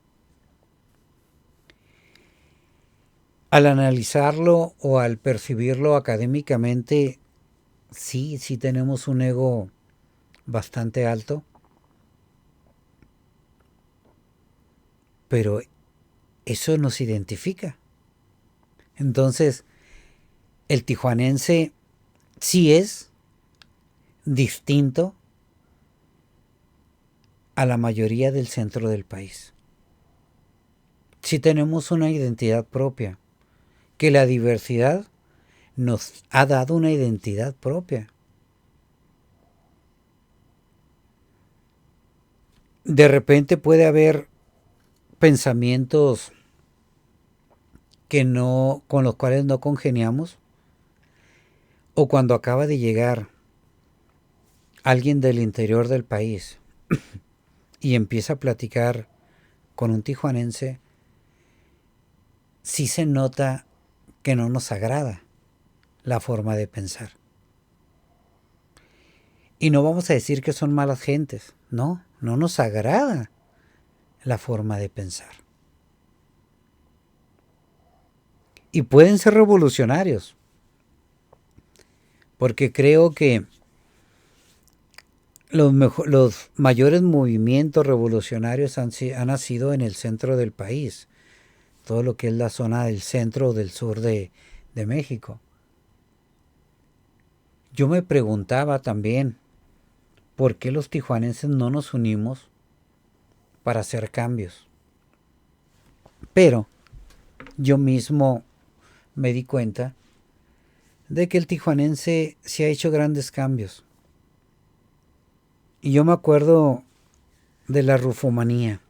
Al analizarlo o al percibirlo académicamente, sí tenemos un ego bastante alto, pero eso nos identifica. Entonces, el tijuanense sí es distinto a la mayoría del centro del país. Sí tenemos una identidad propia, que la diversidad nos ha dado una identidad propia. De repente puede haber pensamientos con los cuales no congeniamos, o cuando acaba de llegar alguien del interior del país y empieza a platicar con un tijuanense, sí se nota que no nos agrada la forma de pensar. Y no vamos a decir que son malas gentes, no nos agrada la forma de pensar. Y pueden ser revolucionarios, porque creo que los mayores movimientos revolucionarios han nacido en el centro del país, todo lo que es la zona del centro o del sur de México. yo me preguntaba también, ¿por qué los tijuanenses no nos unimos para hacer cambios? Pero yo mismo me di cuenta de que el tijuanense se ha hecho grandes cambios. Y yo me acuerdo de la rufomanía.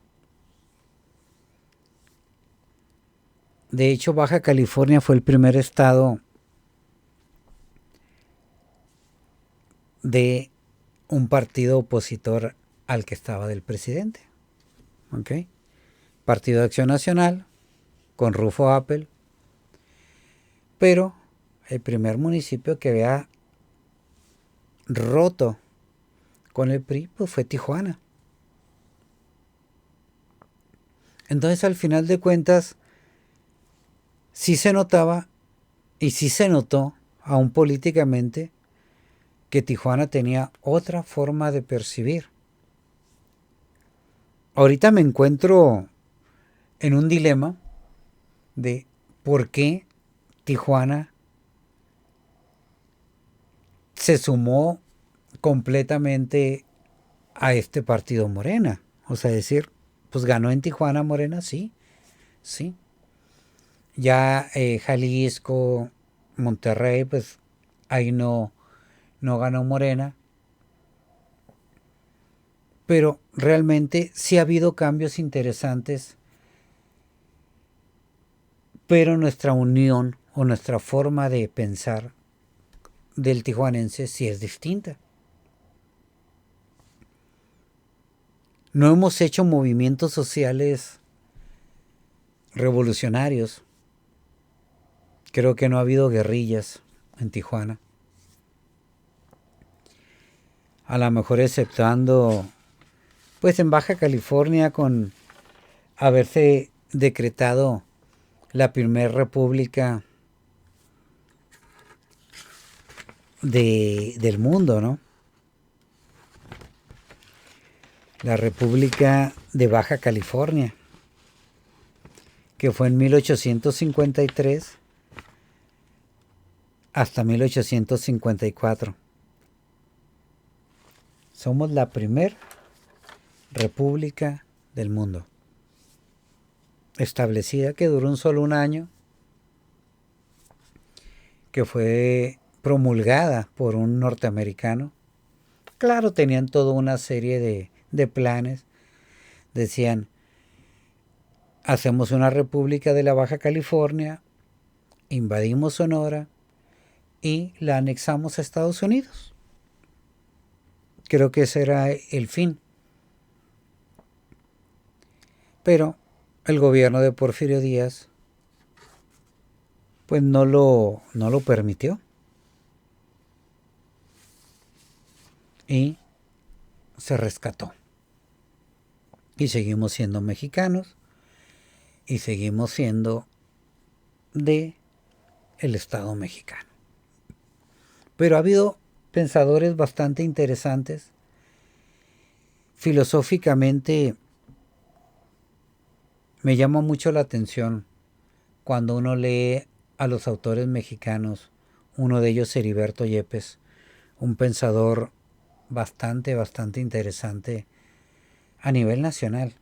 De hecho, Baja California fue el primer estado de un partido opositor al que estaba del presidente. ¿Ok? Partido de Acción Nacional, con Rufo Apple. Pero el primer municipio que había roto con el PRI pues fue Tijuana. Entonces, al final de cuentas, sí se notaba y sí se notó, aún políticamente, que Tijuana tenía otra forma de percibir. Ahorita me encuentro en un dilema de por qué Tijuana se sumó completamente a este partido Morena. O sea, decir, pues ganó en Tijuana Morena, sí, sí. Ya Jalisco, Monterrey, pues ahí no ganó Morena. Pero realmente sí ha habido cambios interesantes, pero nuestra unión o nuestra forma de pensar del tijuanense sí es distinta. No hemos hecho movimientos sociales revolucionarios. Creo que no ha habido guerrillas en Tijuana. A lo mejor exceptuando, pues en Baja California con haberse decretado la primera república del mundo, ¿no? La República de Baja California, que fue en 1853 hasta 1854. Somos la primer república del mundo establecida, que duró solo un año, que fue promulgada por un norteamericano. Claro, tenían toda una serie de planes. Decían, hacemos una república de la Baja California, invadimos Sonora y la anexamos a Estados Unidos. Creo que ese era el fin. Pero el gobierno de Porfirio Díaz pues no lo permitió. Y se rescató. Y seguimos siendo mexicanos y seguimos siendo de el Estado mexicano. Pero ha habido pensadores bastante interesantes. Filosóficamente me llama mucho la atención cuando uno lee a los autores mexicanos, uno de ellos Heriberto Yepes, un pensador bastante interesante a nivel nacional,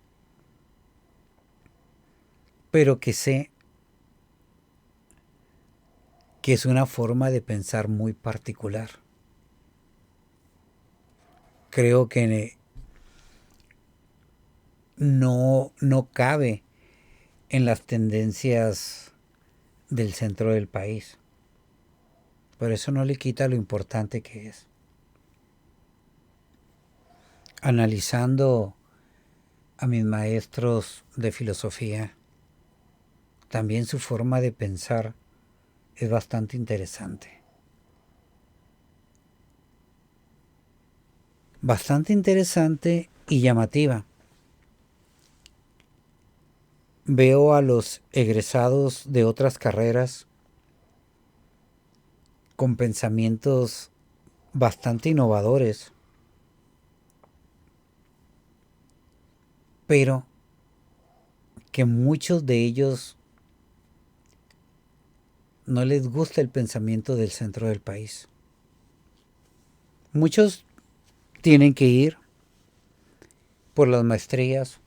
pero que sé que es una forma de pensar muy particular. Creo que no cabe en las tendencias del centro del país. Pero eso no le quita lo importante que es. Analizando a mis maestros de filosofía, también su forma de pensar es bastante interesante. Bastante interesante y llamativa. Veo a los egresados de otras carreras con pensamientos bastante innovadores, pero que muchos de ellos no les gusta el pensamiento del centro del país. Muchos tienen que ir por las maestrías,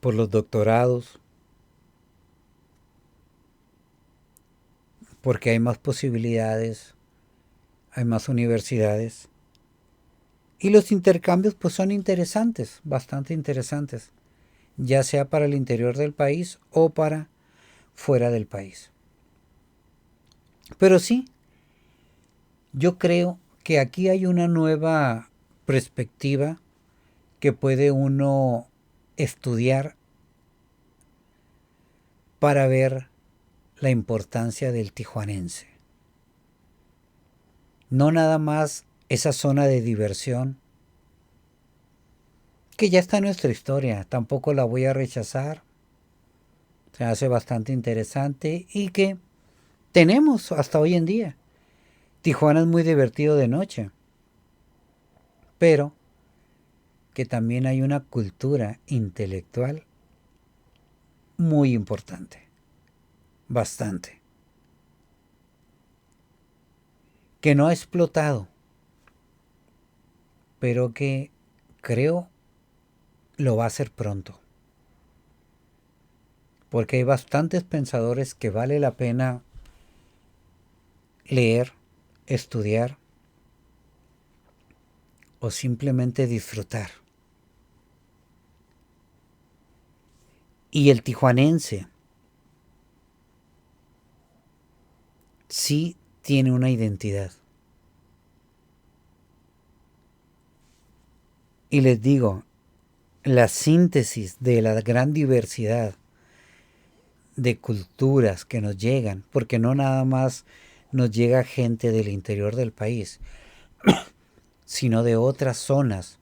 por los doctorados, porque hay más posibilidades, hay más universidades. Y los intercambios pues son interesantes, bastante interesantes, ya sea para el interior del país o para fuera del país. Pero sí, yo creo que aquí hay una nueva perspectiva que puede uno estudiar para ver la importancia del tijuanense. No nada más esa zona de diversión, que ya está en nuestra historia, tampoco la voy a rechazar, se hace bastante interesante y que tenemos hasta hoy en día. Tijuana es muy divertido de noche, pero que también hay una cultura intelectual muy importante, bastante, que no ha explotado, pero que creo lo va a hacer pronto, porque hay bastantes pensadores que vale la pena leer, estudiar o simplemente disfrutar. Y el tijuanense sí tiene una identidad. Y les digo, la síntesis de la gran diversidad de culturas que nos llegan, porque no nada más nos llega gente del interior del país, sino de otras zonas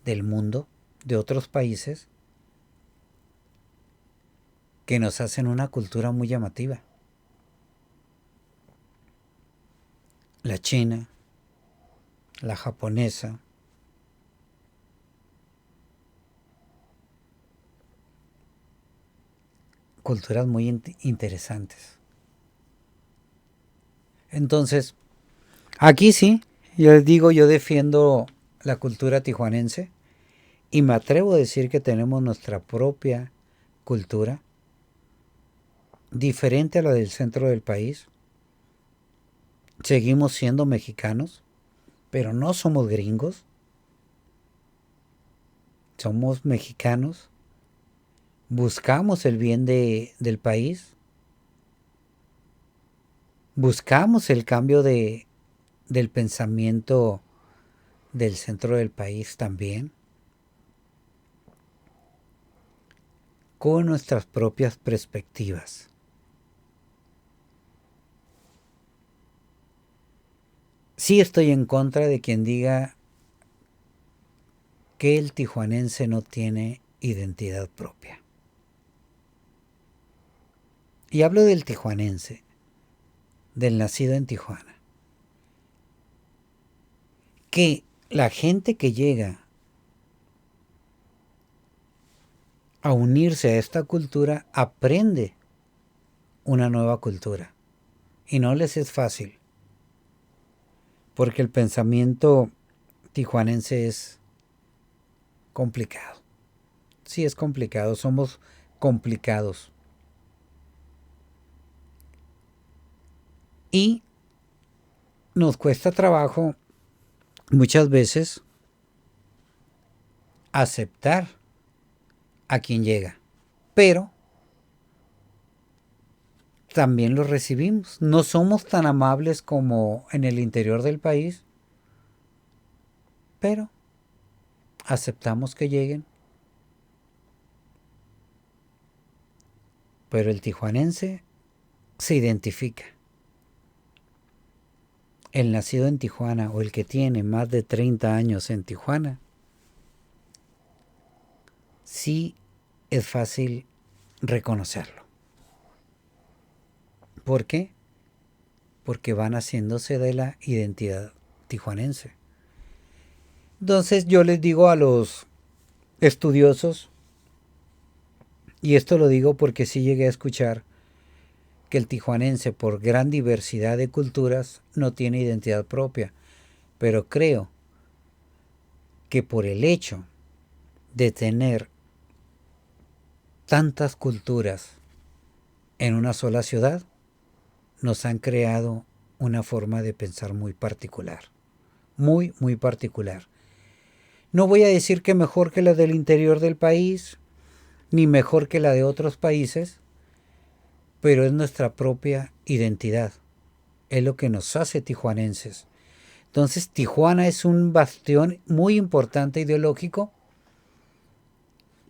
del mundo, de otros países, que nos hacen una cultura muy llamativa. La china, la japonesa, culturas muy interesantes. Entonces, aquí sí, yo les digo, yo defiendo la cultura tijuanense y me atrevo a decir que tenemos nuestra propia cultura, diferente a la del centro del país. Seguimos siendo mexicanos, pero no somos gringos. Somos mexicanos. Buscamos el bien del país. Buscamos el cambio del pensamiento del centro del país también, con nuestras propias perspectivas. Sí estoy en contra de quien diga que el tijuanense no tiene identidad propia. Y hablo del tijuanense, del nacido en Tijuana. Que la gente que llega a unirse a esta cultura aprende una nueva cultura. Y no les es fácil, porque el pensamiento tijuanense es complicado. Sí es complicado, somos complicados. Y nos cuesta trabajo muchas veces aceptar a quien llega, pero también lo recibimos. No somos tan amables como en el interior del país, pero aceptamos que lleguen. Pero el tijuanense se identifica. El nacido en Tijuana o el que tiene más de 30 años en Tijuana, sí es fácil reconocerlo. ¿Por qué? Porque van haciéndose de la identidad tijuanense. Entonces yo les digo a los estudiosos, y esto lo digo porque sí llegué a escuchar que el tijuanense, por gran diversidad de culturas, no tiene identidad propia. pero creo que por el hecho de tener tantas culturas en una sola ciudad, nos han creado una forma de pensar muy particular, muy, muy particular. No voy a decir que mejor que la del interior del país, ni mejor que la de otros países, pero es nuestra propia identidad, es lo que nos hace tijuanenses. Entonces Tijuana es un bastión muy importante ideológico.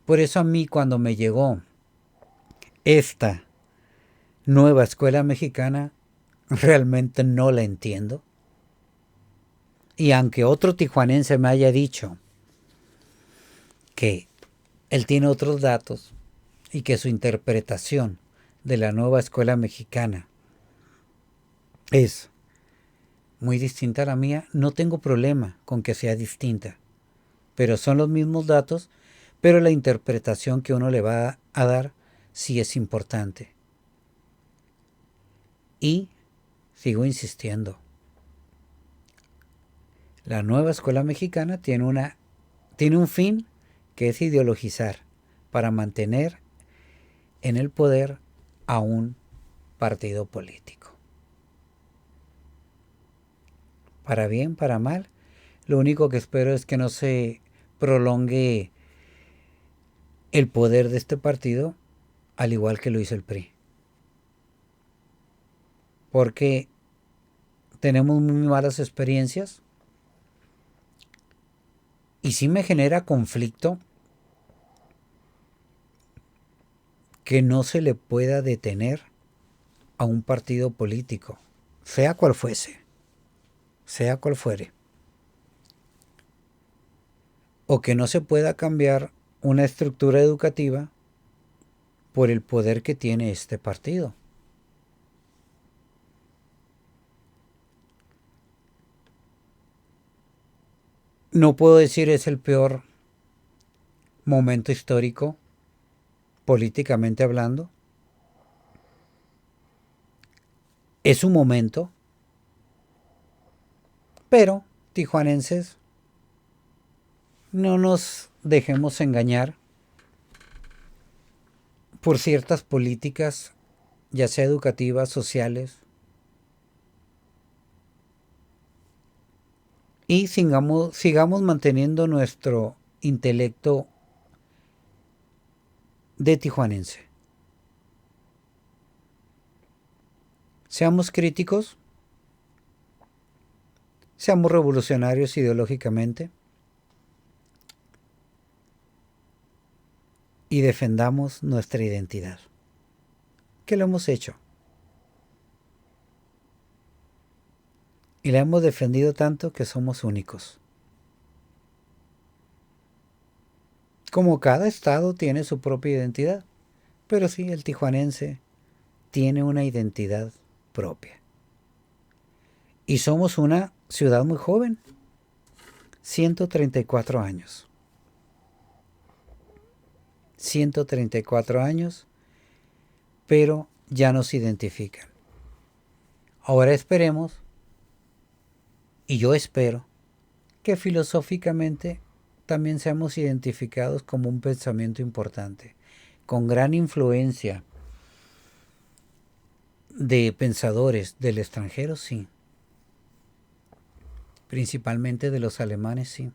Por eso a mí cuando me llegó esta nueva escuela mexicana, realmente no la entiendo. Y aunque otro tijuanense me haya dicho que él tiene otros datos y que su interpretación de la nueva escuela mexicana es muy distinta a la mía, no tengo problema con que sea distinta. Pero son los mismos datos, pero la interpretación que uno le va a dar sí es importante. Y sigo insistiendo, la nueva escuela mexicana tiene un fin que es ideologizar para mantener en el poder a un partido político. Para bien, para mal, lo único que espero es que no se prolongue el poder de este partido al igual que lo hizo el PRI. Porque tenemos muy malas experiencias y sí me genera conflicto que no se le pueda detener a un partido político, sea cual fuese, sea cual fuere, o que no se pueda cambiar una estructura educativa por el poder que tiene este partido. No puedo decir es el peor momento histórico, políticamente hablando. Es un momento, pero tijuanenses, no nos dejemos engañar por ciertas políticas, ya sea educativas, sociales, y sigamos manteniendo nuestro intelecto de tijuanense. Seamos críticos, seamos revolucionarios ideológicamente y defendamos nuestra identidad, que lo hemos hecho. Y la hemos defendido tanto que somos únicos. Como cada estado tiene su propia identidad, pero sí, el tijuanense tiene una identidad propia. Y somos una ciudad muy joven, 134 años. 134 años, pero ya nos identifican. Ahora esperemos, y yo espero, que filosóficamente también seamos identificados como un pensamiento importante, con gran influencia de pensadores del extranjero, sí. Principalmente de los alemanes, sí.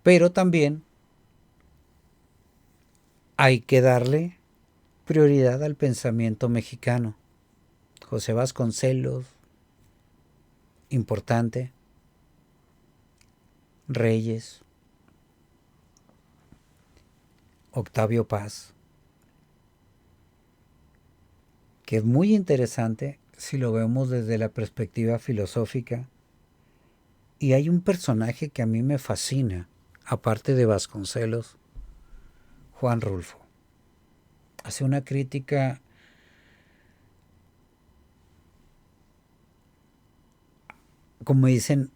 Pero también hay que darle prioridad al pensamiento mexicano. José Vasconcelos, importante. Reyes, Octavio Paz, que es muy interesante si lo vemos desde la perspectiva filosófica. Y hay un personaje que a mí me fascina, aparte de Vasconcelos, Juan Rulfo. Hace una crítica como dicen,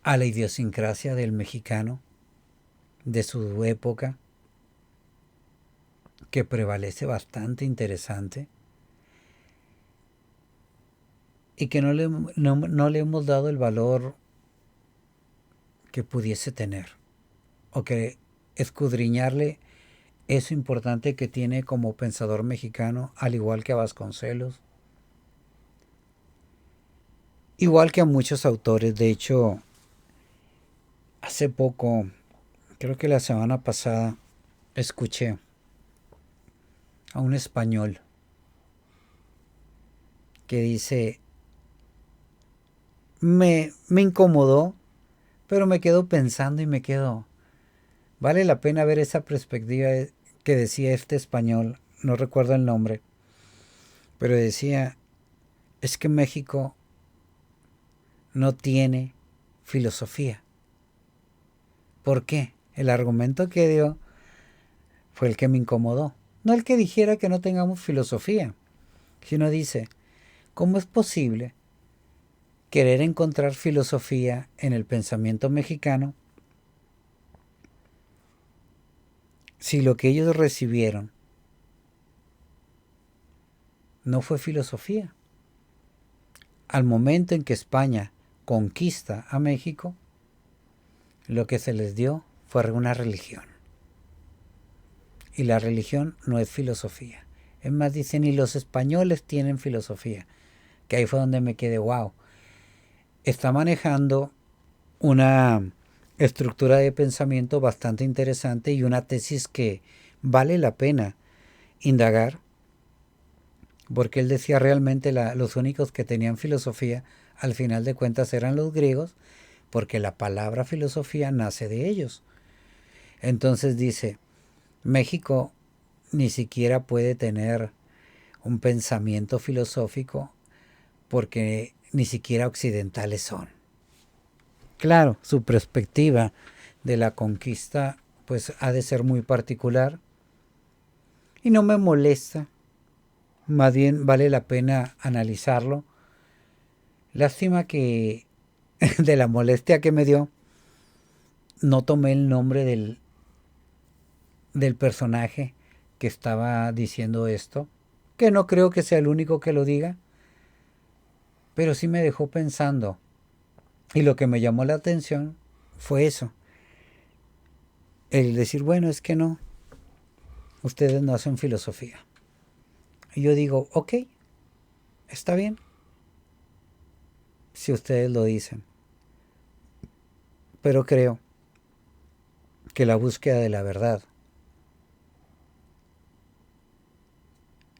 a la idiosincrasia del mexicano, de su época, que prevalece bastante interesante. y que no le hemos dado el valor que pudiese tener, o que escudriñarle eso importante que tiene como pensador mexicano, al igual que a Vasconcelos, igual que a muchos autores. De hecho, hace poco, creo que la semana pasada, escuché a un español que dice, me incomodó, pero me quedo pensando y me quedo, vale la pena ver esa perspectiva que decía este español, no recuerdo el nombre, pero decía, es que México no tiene filosofía. ¿Por qué? El argumento que dio fue el que me incomodó. No el que dijera que no tengamos filosofía, sino dice, ¿cómo es posible querer encontrar filosofía en el pensamiento mexicano si lo que ellos recibieron no fue filosofía? Al momento en que España conquista a México, lo que se les dio fue una religión. Y la religión no es filosofía. Es más, dicen, y los españoles tienen filosofía. Que ahí fue donde me quedé, wow. Está manejando una estructura de pensamiento bastante interesante y una tesis que vale la pena indagar, porque él decía realmente los únicos que tenían filosofía al final de cuentas eran los griegos, porque la palabra filosofía nace de ellos. Entonces dice, México ni siquiera puede tener un pensamiento filosófico porque ni siquiera occidentales son. Claro, su perspectiva de la conquista pues ha de ser muy particular y no me molesta, más bien vale la pena analizarlo. Lástima que de la molestia que me dio no tomé el nombre del personaje que estaba diciendo esto, que no creo que sea el único que lo diga, pero sí me dejó pensando. Y lo que me llamó la atención fue eso, el decir, bueno, es que no, ustedes no hacen filosofía. Y yo digo, ok, está bien, si ustedes lo dicen, pero creo que la búsqueda de la verdad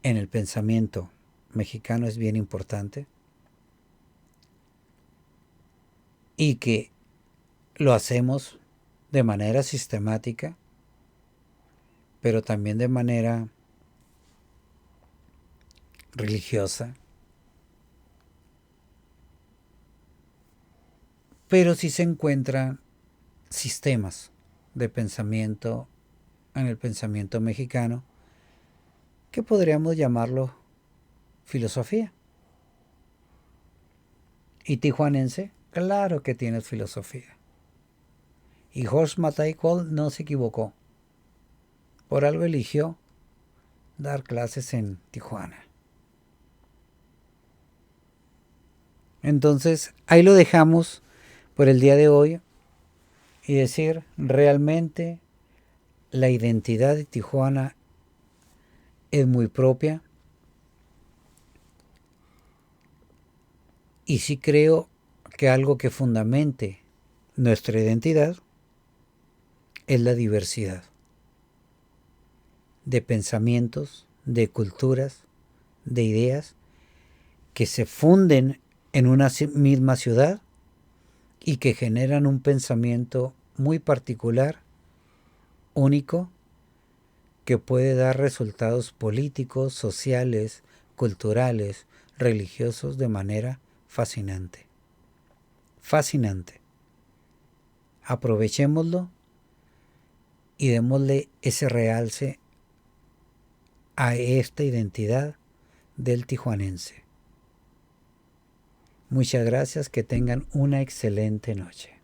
en el pensamiento mexicano es bien importante y que lo hacemos de manera sistemática, pero también de manera religiosa. Pero sí se encuentran sistemas de pensamiento en el pensamiento mexicano que podríamos llamarlo filosofía. ¿Y tijuanense? Claro que tienes filosofía. Y Horst Matai Cole no se equivocó. Por algo eligió dar clases en Tijuana. Entonces, ahí lo dejamos por el día de hoy y decir, realmente la identidad de Tijuana es muy propia y sí creo que algo que fundamente nuestra identidad es la diversidad de pensamientos, de culturas, de ideas que se funden en una misma ciudad y que generan un pensamiento muy particular, único, que puede dar resultados políticos, sociales, culturales, religiosos de manera fascinante. Fascinante. Aprovechémoslo y démosle ese realce a esta identidad del tijuanense. Muchas gracias, que tengan una excelente noche.